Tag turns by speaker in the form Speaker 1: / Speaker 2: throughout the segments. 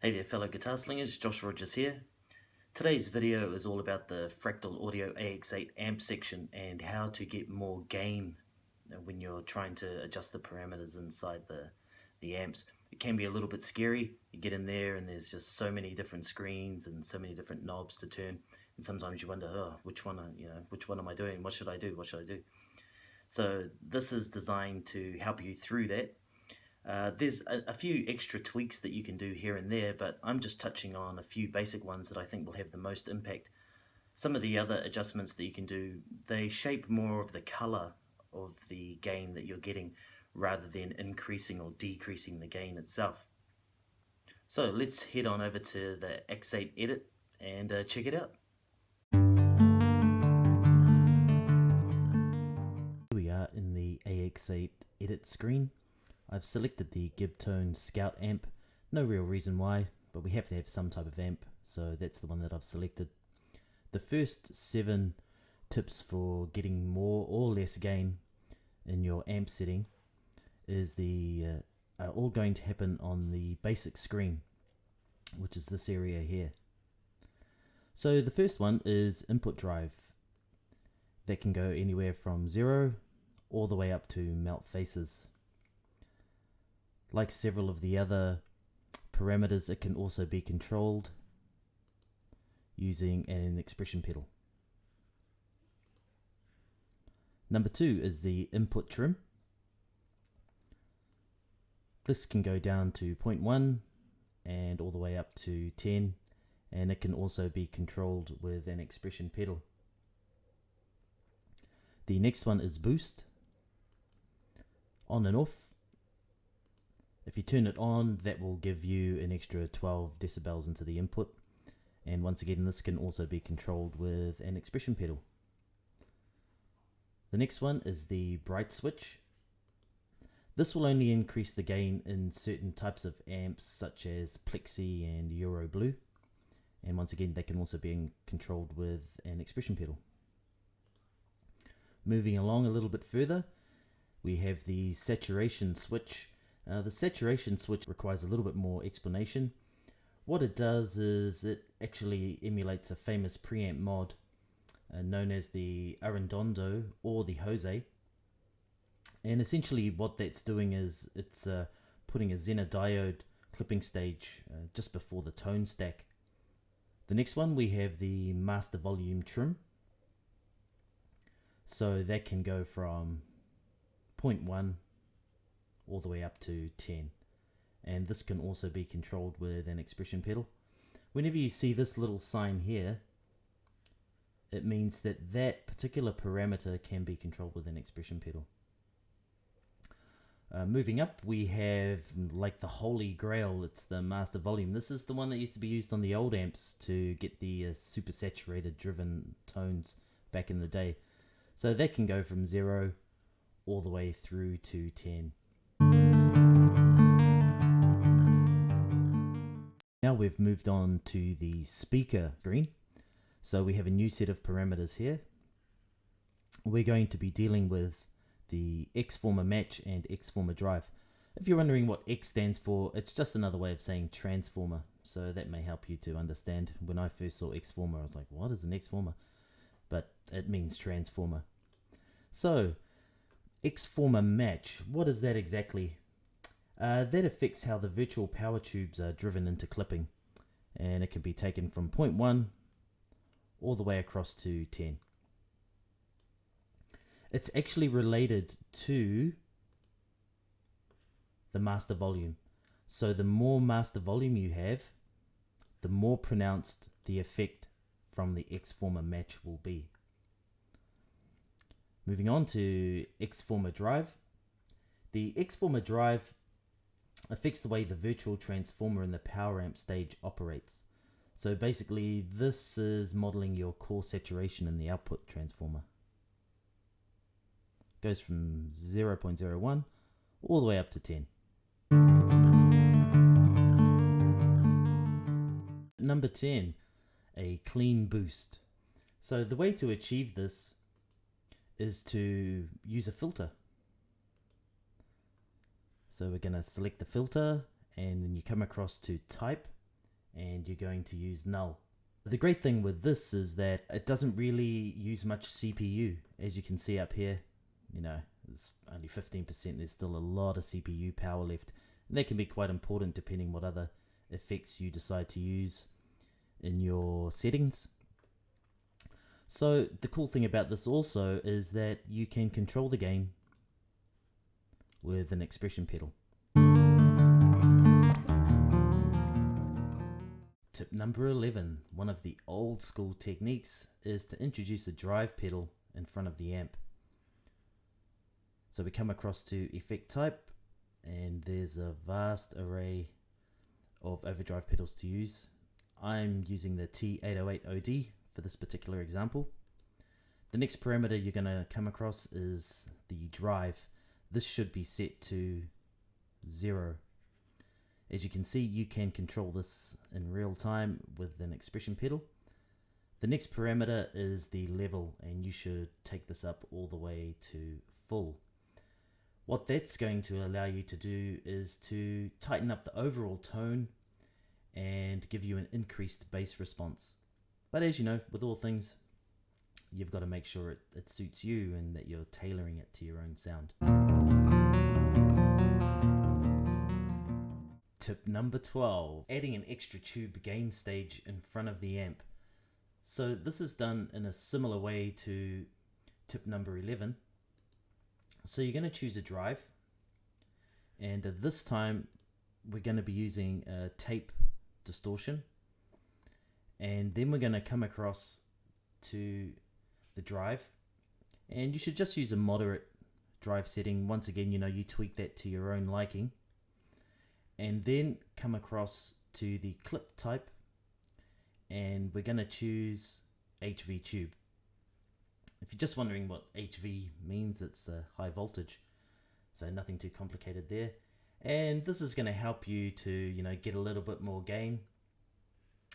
Speaker 1: Hey there fellow guitar slingers, Josh Rogers here. Today's video is all about the Fractal Audio AX8 amp section and how to get more gain when you're trying to adjust the parameters inside the amps. It can be a little bit scary. You get in there and there's just so many different screens and so many different knobs to turn, and sometimes you wonder, which one am I doing? What should I do? What should I do? So this is designed to help you through that. There's a few extra tweaks that you can do here and there, but I'm just touching on a few basic ones that I think will have the most impact. Some of the other adjustments that you can do, they shape more of the color of the gain that you're getting rather than increasing or decreasing the gain itself. So let's head on over to the AX8 edit and check it out. Here we are in the AX8 edit screen. I've selected the Gibtone Scout amp. No real reason why, but we have to have some type of amp, so that's the one that I've selected. The first 7 tips for getting more or less gain in your amp setting is are all going to happen on the basic screen, which is this area here. So the first one is input drive. That can go anywhere from 0 all the way up to melt faces. Like several of the other parameters, it can also be controlled using an expression pedal. Number 2 is the input trim. This can go down to 0.1 and all the way up to 10, and it can also be controlled with an expression pedal. The next one is boost, on and off. If you turn it on, that will give you an extra 12 decibels into the input, and once again this can also be controlled with an expression pedal. The next one is the bright switch. This will only increase the gain in certain types of amps such as Plexi and Euro Blue, and once again they can also be controlled with an expression pedal. Moving along a little bit further, we have the saturation switch. The saturation switch requires a little bit more explanation. What it does is it actually emulates a famous preamp mod known as the Arredondo or the Jose. And essentially what that's doing is it's putting a Zener diode clipping stage just before the tone stack. The next one, we have the master volume trim. So that can go from 0.1 all the way up to 10, and this can also be controlled with an expression pedal. Whenever you see this little sign here, it means that that particular parameter can be controlled with an expression pedal. Moving up, we have like the holy grail. It's the master volume. This is the one that used to be used on the old amps to get the super saturated driven tones back in the day. So that can go from 0 all the way through to 10. Now we've moved on to the speaker screen. So we have a new set of parameters here. We're going to be dealing with the XFormer Match and XFormer Drive. If you're wondering what X stands for, it's just another way of saying transformer. So that may help you to understand. When I first saw XFormer, I was like, what is an XFormer? But it means transformer. So XFormer Match, what is that exactly? That affects how the virtual power tubes are driven into clipping, and it can be taken from 0.1 all the way across to 10. It's actually related to the master volume. So the more master volume you have, the more pronounced the effect from the XFormer Match will be. Moving on to XFormer Drive. The XFormer Drive affects the way the virtual transformer in the power amp stage operates. So basically this is modeling your core saturation in the output transformer. Goes from 0.01 all the way up to 10. Number 10, a clean boost. So the way to achieve this is to use a filter. So we're going to select the filter, and then you come across to type, and you're going to use null. The great thing with this is that it doesn't really use much CPU. As you can see up here, you know, it's only 15%. There's still a lot of CPU power left, and that can be quite important depending what other effects you decide to use in your settings. So the cool thing about this also is that you can control the gain with an expression pedal. Tip number 11, one of the old school techniques, is to introduce a drive pedal in front of the amp. So we come across to effect type, and there's a vast array of overdrive pedals to use. I'm using the T808OD for this particular example. The next parameter you're going to come across is the drive. This should be set to 0. As you can see, you can control this in real time with an expression pedal. The next parameter is the level, and you should take this up all the way to full. What that's going to allow you to do is to tighten up the overall tone and give you an increased bass response. But as you know, with all things, you've got to make sure it suits you and that you're tailoring it to your own sound. Tip number 12, adding an extra tube gain stage in front of the amp. So this is done in a similar way to tip number 11. So you're going to choose a drive, and this time we're going to be using a tape distortion, and then we're going to come across to the drive, and you should just use a moderate drive setting. Once again, you know, you tweak that to your own liking, and then come across to the clip type, and we're going to choose HV tube. If you're just wondering what HV means, it's high voltage, so nothing too complicated there. And this is going to help you to, you know, get a little bit more gain.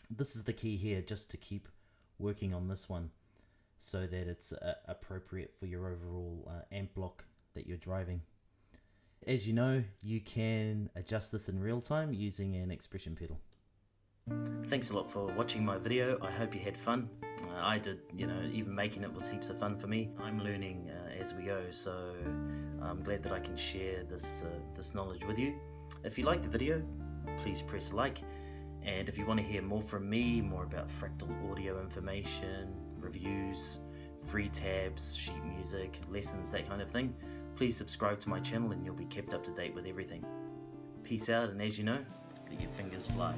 Speaker 1: This is the key here, just to keep working on this one so that it's appropriate for your overall amp block that you're driving. As you know, you can adjust this in real time using an expression pedal. Thanks a lot for watching my video. I hope you had fun. I did, you know, even making it was heaps of fun for me. I'm learning as we go, so I'm glad that I can share this knowledge with you. If you liked the video, please press like, and if you want to hear more from me, more about Fractal audio information, reviews, free tabs, sheet music, lessons, that kind of thing, please subscribe to my channel and you'll be kept up to date with everything. Peace out, and as you know, let your fingers fly.